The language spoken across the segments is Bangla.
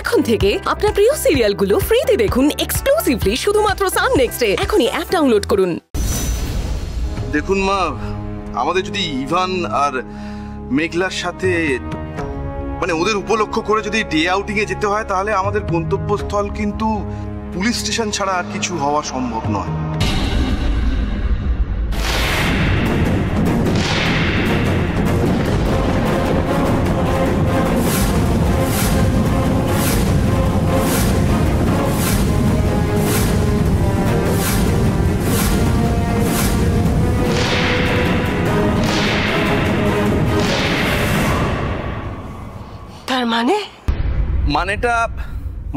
এখন থেকে আপনার প্রিয় সিরিয়ালগুলো ফ্রিতে দেখুন এক্সক্লুসিভলি শুধুমাত্র সান নেক্সটে। এখনই অ্যাপ ডাউনলোড করুন। দেখুন মা, আমাদের যদি ইভান আর মেঘলার সাথে মানে ওদের উপলক্ষ করে যদি ডে আউটিং এ যেতে হয়, তাহলে আমাদের গন্তব্যস্থল কিন্তু পুলিশ স্টেশন ছাড়া আর কিছু হওয়া সম্ভব নয়। তার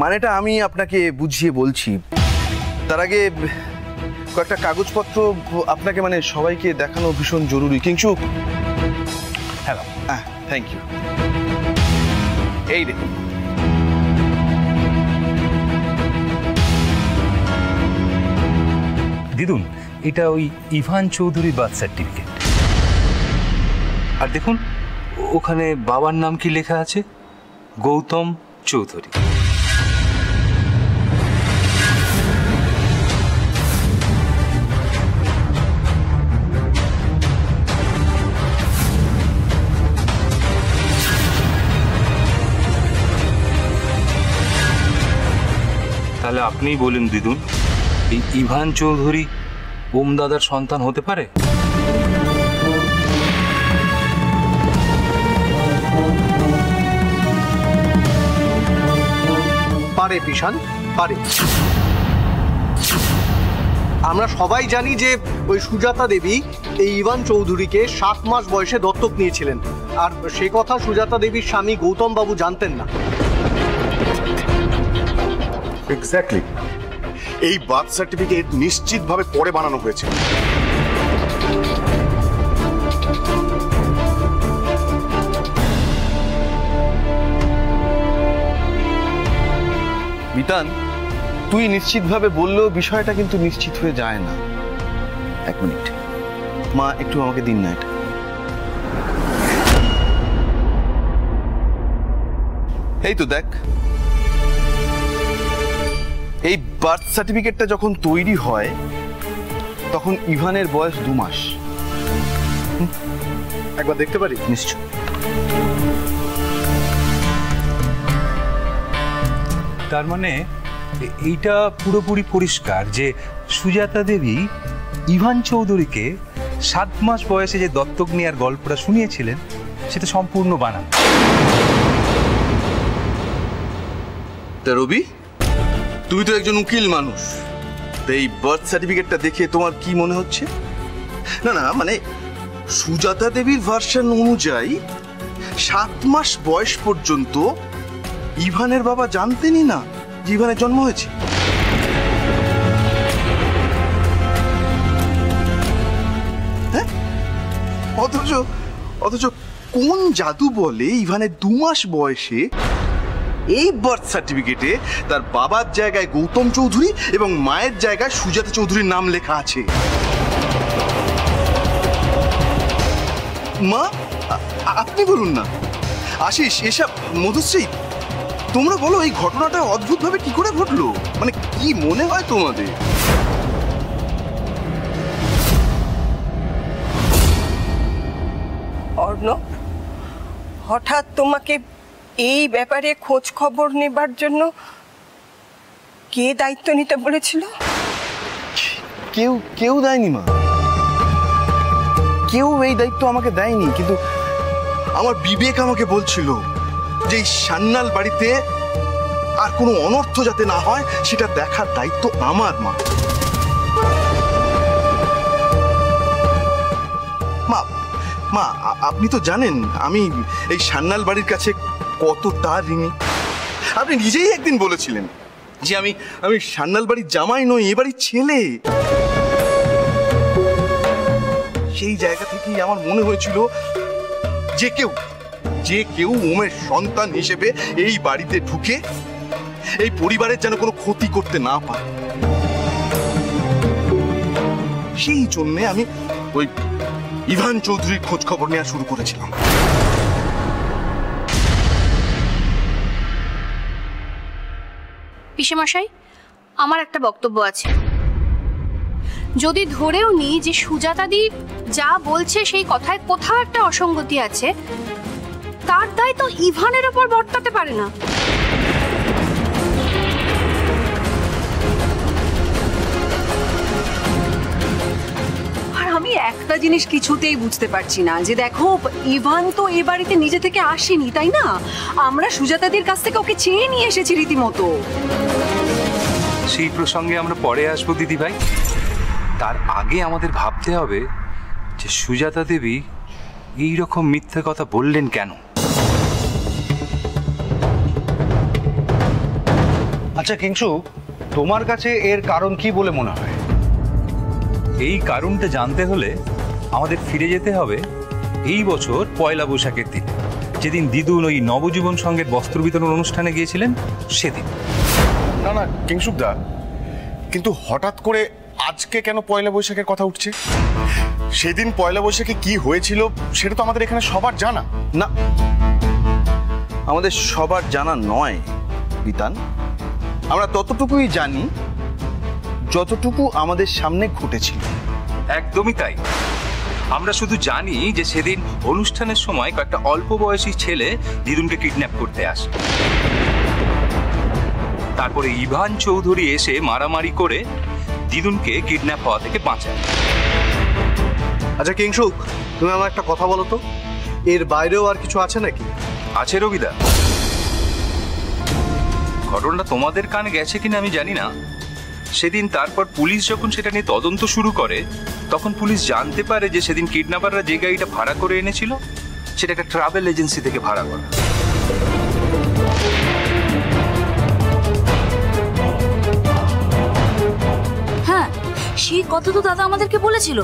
মানেটা আমি আপনাকে বুঝিয়ে বলছি। তার আগে কয়েকটা কাগজপত্র আপনাকে মানে সবাইকে দেখানো ভীষণ জরুরি। কিংশু, হ্যালো। Thank you. এই রে, দিদুন, এটা ওই ইভান চৌধুরীর বার্থ সার্টিফিকেট। আর দেখুন ওখানে বাবার নাম কি লেখা আছে, গৌতম চৌধুরী। তাহলে আপনিই বলুন দিদুন, এই ইভান চৌধুরী ওম দাদার সন্তান হতে পারে? পারে পিশান, পারে। আমরা সবাই জানি যে ওই সুজাতা দেবী এই ইভান চৌধুরীকে 7 মাস বয়সে দত্তক নিয়েছিলেন, আর সে কথা সুজাতা দেবীর স্বামী গৌতম বাবু জানতেন না। এক্স্যাক্টলি। এই বার্থ সার্টিফিকেট নিশ্চিতভাবে পরে বানানো হয়েছে। বিতান, তুই নিশ্চিতভাবে বললেও বিষয়টা কিন্তু নিশ্চিত হয়ে যায় না। এক মিনিট মা, একটু আমাকে দিন না এটা। এই তো দেখ, এই বার্থ সার্টিফিকেটটা যখন তৈরি হয় তখন ইভানের বয়স 2 মাস। একবার দেখতে পারি? নিশ্চয়। তার মানে এইটা পুরোপুরি পরিষ্কার যে সুজাতা দেবী ইভান চৌধুরীকে 7 মাস বয়সে যে দত্তক নেওয়ার গল্পটা শুনিয়েছিলেন সেটা সম্পূর্ণ বানানো। তা রবি, তুই তো একজন উকিল মানুষ, এই বার্থ সার্টিফিকেটটা দেখে তোমার কি মনে হচ্ছে? না না, মানে সুজাতা দেবীর ভার্সন অনুযায়ী 7 মাস বয়স পর্যন্ত ইভানের বাবা জানতেনই না যে ইভানের জন্ম হয়েছে। হ্যাঁ, অথচ কোন জাদু বলে ইভানের 2 মাস বয়সে এই বার্থ সার্টিফিকেটে তার বাবার জায়গায় গৌতম চৌধুরী এবং মায়ের জায়গায় সুজাতা চৌধুরীর নাম লেখা আছে? মা, আপনি বলুন না। আশিস, এসব মধুশ্রী, তোমরা বলো এই ঘটনাটা অদ্ভুতভাবে কি করে ঘটলো? মানে কি মনে হয় তোমাদের? অর্ণব, হঠাৎ তোমাকে এই ব্যাপারে খোঁজ খবর নেবার জন্য কে দায়িত্ব নিতে বলেছিল? কেউ দেয়নি মা, কেউ এই দায়িত্ব আমাকে দেয়নি। কিন্তু আমার বিবেক আমাকে বলছিল যে এই সান্যাল বাড়িতে আর কোনো অনর্থ যাতে না হয় সেটা দেখার দায়িত্ব আমার। মা, আপনি তো জানেন আমি এই সান্যাল বাড়ির কাছে কতটা ঋণী। আপনি নিজেই একদিন বলেছিলেন যে আমি সান্যাল বাড়ির জামাই নই, এ বাড়ির ছেলে। সেই জায়গা থেকেই আমার মনে হয়েছিল যে কেউ ওমের সন্তান হিসেবে এই বাড়িতে ঢুকে এই পরিবারের যেন কোনো ক্ষতি করতে না পারে। সেই জন্য আমি ওই ইভান চৌধুরীর খোঁজ খবর নেওয়া শুরু করেছিলাম। পিসেমশাই, আমার একটা বক্তব্য আছে। যদি ধরেও নি যে সুজাতাদি যা বলছে সেই কথায় কোথাও একটা অসঙ্গতি আছে, তার দায় তো ইভানের ওপর বর্তাতে পারে না। আর আমি একটা জিনিস কিছুতেই বুঝতে পারছি না, যে দেখো ইভান তো এ বাড়িতে নিজে থেকে আসেনি, তাই না? আমরা সুজাতাদির কাছ থেকে ওকে চেয়ে নিয়ে এসেছি রীতিমতো। সেই প্রসঙ্গে আমরা পরে আসবো দিদি ভাই। তার আগে আমাদের ভাবতে হবে যে সুজাতা দেবী এইরকম মিথ্যে কথা বললেন কেন। আচ্ছা কিংসু, তোমার কাছে এর কারণ কি বলে মনে হয়? এই কারণটা জানতে হলে আমাদের ফিরে যেতে হবে এই বছর পয়লা বৈশাখের দিন, যেদিন দিদুন ওই নবজীবন সংঘের বস্ত্র বিতরণ অনুষ্ঠানে গিয়েছিলেন সেদিন। না না কিংসুকদা, কিন্তু হঠাৎ করে আজকে কেন পয়লা বৈশাখের কথা উঠছে? সেদিন পয়লা বৈশাখে কি হয়েছিল সেটা তো আমাদের এখানে সবার জানা। না, আমাদের সবার জানা নয় বিতান। আমরা ততটুকুই জানি যতটুকু আমাদের সামনে ঘটেছিল। একদমই তাই। আমরা শুধু জানি যে সেদিন অনুষ্ঠানের সময় কয়েকটা অল্প বয়সী ছেলে দিদুনকে কিডন্যাপ করতে আসে। তারপরে ইভান চৌধুরী এসে মারামারি করে দিদুনকে কিডন্যাপ হওয়া থেকে বাঁচায়। আচ্ছা কিংসুক, তুমি আমার একটা কথা বলো তো, এর বাইরেও আর কিছু আছে নাকি? আছে রবিদা। ঘটনাটা তোমাদের কানে গেছে কিনা আমি জানি না। সেদিন তারপর পুলিশ যখন সেটা নিয়ে তদন্ত শুরু করে, তখন পুলিশ জানতে পারে যে সেদিন কিডন্যাপাররা যে গাড়িটা ভাড়া করে এনেছিল সেটা একটা ট্রাভেল এজেন্সি থেকে ভাড়া করা। হ্যাঁ, সেই কথা তো দাদা আমাদেরকে বলেছিল।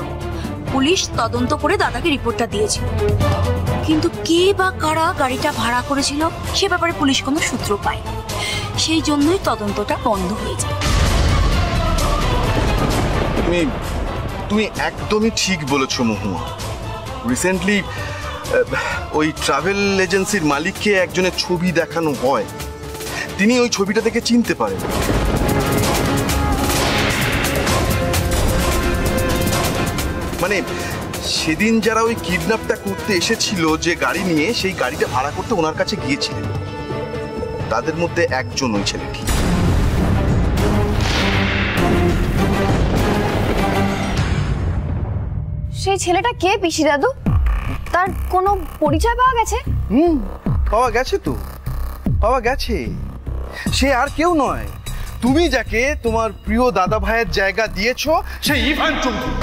পুলিশ তদন্ত করে দাদাকে রিপোর্টটা দিয়েছিল, কিন্তু কে বা কারা গাড়িটা ভাড়া করেছিল সে ব্যাপারে পুলিশ কোনো সূত্র পায়। সেই জন্যই তদন্তটা বন্ধ হয়ে যায়। তুমি একদমই ঠিক বলেছো মহুয়া। রিসেন্টলি ওই ট্রাভেল এজেন্সির মালিককে একজনের ছবি দেখানো হয়, তিনি ওই ছবিটা দেখে চিনতে পারেন। মানে সেদিন যারা ওই কিডন্যাপটা করতে এসেছিল যে গাড়ি নিয়ে, সেই গাড়িটা ভাড়া করতে ওনার কাছে গিয়েছিলেন, তাদের মধ্যে একজন ওই ছেলেটি। সেই ছেলেটা কে পিসি দাদু? তার কোনো পরিচয় পাওয়া গেছে? পাওয়া গেছে তো, পাওয়া গেছে। সে আর কেউ নয়, তুমি যাকে তোমার প্রিয় দাদা ভাইয়ের জায়গা দিয়েছো, সেই ইভান চৌধুরী।